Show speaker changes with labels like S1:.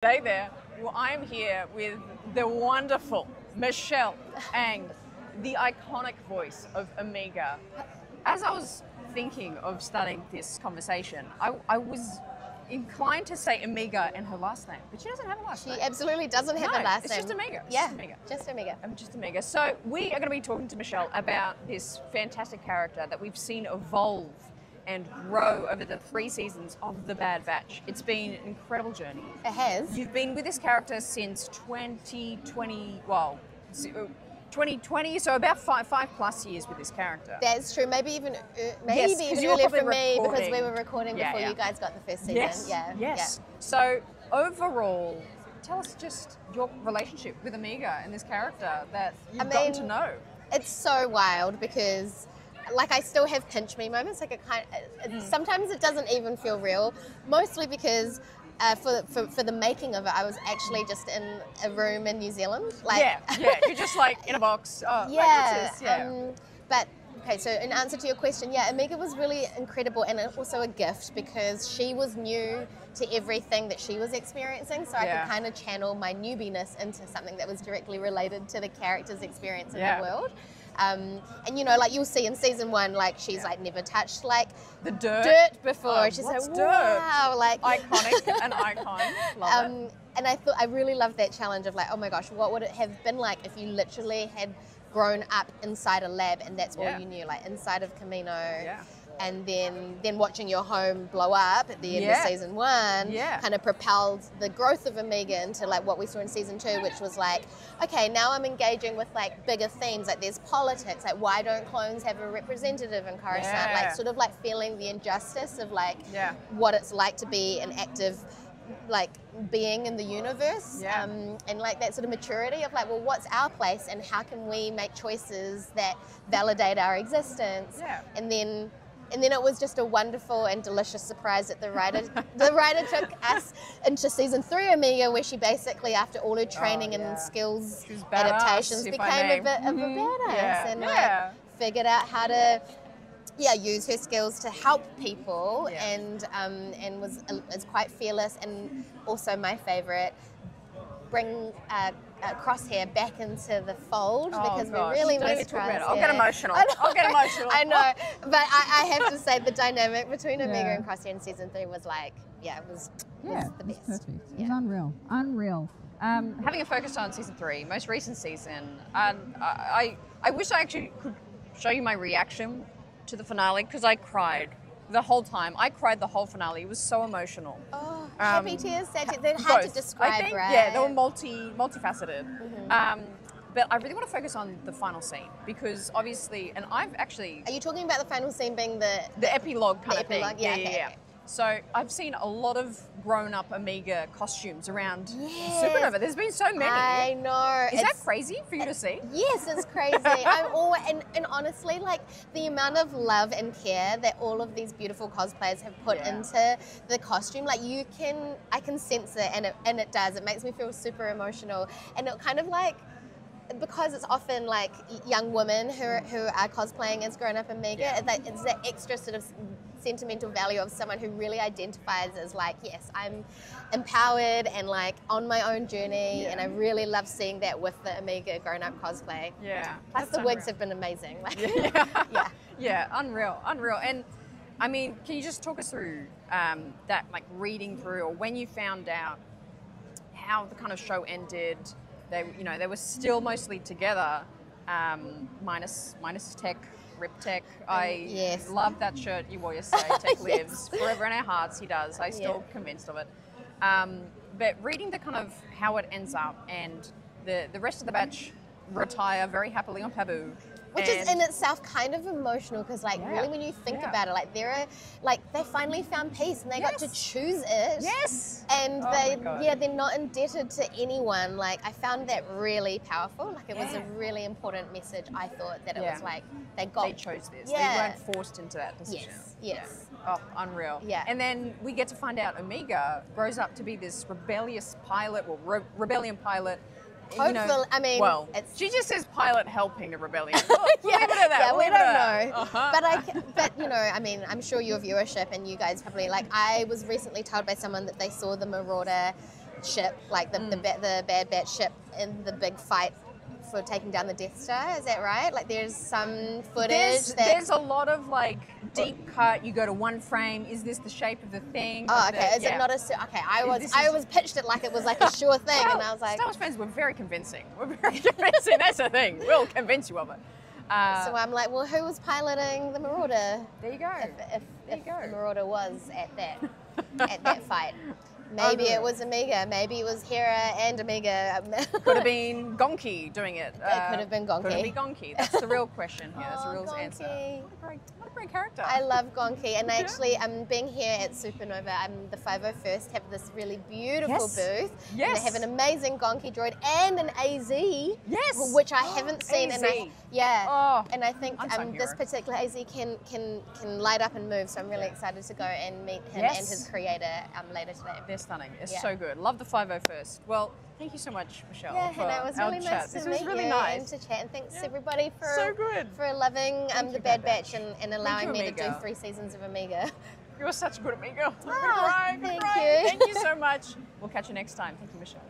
S1: Hey there. Well, I'm here with the wonderful Michelle Ang, the iconic voice of Omega. As I was thinking of starting this conversation, I was inclined to say Omega and her last name, but she doesn't have a last name.
S2: She absolutely doesn't have a last name.
S1: It's just Omega.
S2: Yeah,
S1: just Omega.
S2: just Omega.
S1: Just Omega. So we are going to be talking to Michelle about this fantastic character that we've seen evolve and grow over the 3 seasons of The Bad Batch. It's been an incredible journey.
S2: It has.
S1: You've been with this character since 2020, 2020, so about five plus years with this character.
S2: That's true. Maybe even
S1: Yes,
S2: even
S1: 'cause you were
S2: earlier for
S1: probably
S2: me because we
S1: recording.
S2: were recording
S1: Yeah,
S2: before
S1: yeah.
S2: you guys got the first season.
S1: Yes,
S2: Yeah.
S1: yes. So overall, tell us just your relationship with Omega and this character that you've gotten to know.
S2: It's so wild because like I still have pinch me moments. Like sometimes it doesn't even feel real. Mostly because for the making of it, I was actually just in a room in New Zealand. Like,
S1: yeah. You're just like in a box. Oh,
S2: yeah.
S1: yeah.
S2: But okay, so in answer to your question, yeah, Omega was really incredible and also a gift because she was new to everything that she was experiencing. So I could kind of channel my newbiness into something that was directly related to the character's experience in the world. And you know, like you'll see in season 1, like she's like never touched like
S1: the dirt
S2: before. She's like,
S1: dirt?
S2: wow, like
S1: Iconic, an icon. Love it.
S2: And I really loved that challenge of like, oh my gosh, what would it have been like if you literally had grown up inside a lab and that's all you knew, like inside of Camino.
S1: Yeah.
S2: And then watching your home blow up at the end of season 1 kind of propelled the growth of Omega into like what we saw in season 2, which was like, okay, now I'm engaging with like bigger themes, like there's politics, like why don't clones have a representative in Coruscant, like sort of like feeling the injustice of like what it's like to be an active like being in the universe, and like that sort of maturity of like, well, what's our place and how can we make choices that validate our existence, and then it was just a wonderful and delicious surprise that the writer took us into season 3 Omega, where she basically, after all her training and skills adaptations, became a bit of a badass and like figured out how to use her skills to help people and was quite fearless, and also my favorite, bring Crosshair back into the fold because we really miss Crosshair.
S1: I'll get emotional.
S2: I know, but I have to say the dynamic between Omega and Crosshair in season 3 was like, it was the best.
S3: Perfect. It was unreal.
S1: Having a focus on season 3, most recent season, I wish I actually could show you my reaction to the finale because I cried the whole time. I cried the whole finale. It was so emotional.
S2: Oh, happy tears, sad tears. They're hard to describe,
S1: I think,
S2: right?
S1: Yeah, they were multifaceted. But I really want to focus on the final scene because obviously, and I've actually...
S2: Are you talking about the final scene being the
S1: epilogue kind of thing?
S2: Yeah, okay.
S1: So I've seen a lot of grown-up Omega costumes around Supernova. There's been so many.
S2: I know.
S1: Is that crazy for you to see?
S2: Yes, it's crazy. I'm always, and honestly, like the amount of love and care that all of these beautiful cosplayers have put into the costume, like I can sense it, and it does. It makes me feel super emotional, and it kind of like, because it's often like young women who are cosplaying as grown-up Omega, it's that extra sort of sentimental value of someone who really identifies as like, yes, I'm empowered and like on my own journey, and I really love seeing that with the Omega grown-up cosplay.
S1: Yeah.
S2: Plus the wigs have been amazing. Like,
S1: unreal. And I mean, can you just talk us through that, like reading through, or when you found out how the kind of show ended? They were still mostly together, minus Tech. Rip Tech. I love that shirt you wore yesterday. Tech lives forever in our hearts. He does. I'm still convinced of it. But reading the kind of how it ends up, and the rest of the batch retire very happily on Pabu.
S2: Which is in itself kind of emotional because, like, really, when you think about it, like, they finally found peace and they got to choose it.
S1: Yes.
S2: And they're not indebted to anyone. Like, I found that really powerful. Like, it was a really important message. I thought that it was like they
S1: chose this. They weren't forced into that decision.
S2: Yes.
S1: Oh, unreal.
S2: Yeah.
S1: And then we get to find out Omega grows up to be this rebellious pilot, rebellion pilot.
S2: Hopefully, I mean,
S1: she just says pilot helping a rebellion. We don't
S2: know. But I mean, I'm sure your viewership and you guys probably, like, I was recently told by someone that they saw the Marauder ship, like the Bad Batch ship in the big fight for taking down the Death Star. Is that right? Like there's some footage
S1: there's a lot of like deep cut. You go to one frame. Is this the shape of the thing?
S2: Oh, okay. Is it not a? Okay, I was pitched it like it was like a sure thing, and I was like,
S1: Star Wars fans were very convincing. We're very convincing. That's the thing. We'll convince you of it.
S2: So I'm like, well, who was piloting the Marauder?
S1: There you go.
S2: If the Marauder was at that fight. Maybe it was Omega. Maybe it was Hera and Omega.
S1: Could have been Gonki doing it.
S2: It could have been Gonki.
S1: Could have been Gonki. That's the real question here. That's the real
S2: Gonki.
S1: answer. What a great character.
S2: I love Gonki. And actually, being here at Supernova, the 501st have this really beautiful booth.
S1: Yes.
S2: And they have an amazing Gonki droid and an AZ.
S1: Yes.
S2: Which I haven't seen.
S1: AZ.
S2: And I think this particular AZ can light up and move. So I'm really excited to go and meet him and his creator later today.
S1: They're stunning. It's so good. Love the 501st. Well, thank you so much, Michelle.
S2: Yeah, and it was really nice to meet you and to chat. And thanks everybody for loving the Bad Batch and allowing me to do 3 seasons of Omega.
S1: You're such a good Omega.
S2: Oh, thank you.
S1: Thank you so much. We'll catch you next time. Thank you, Michelle.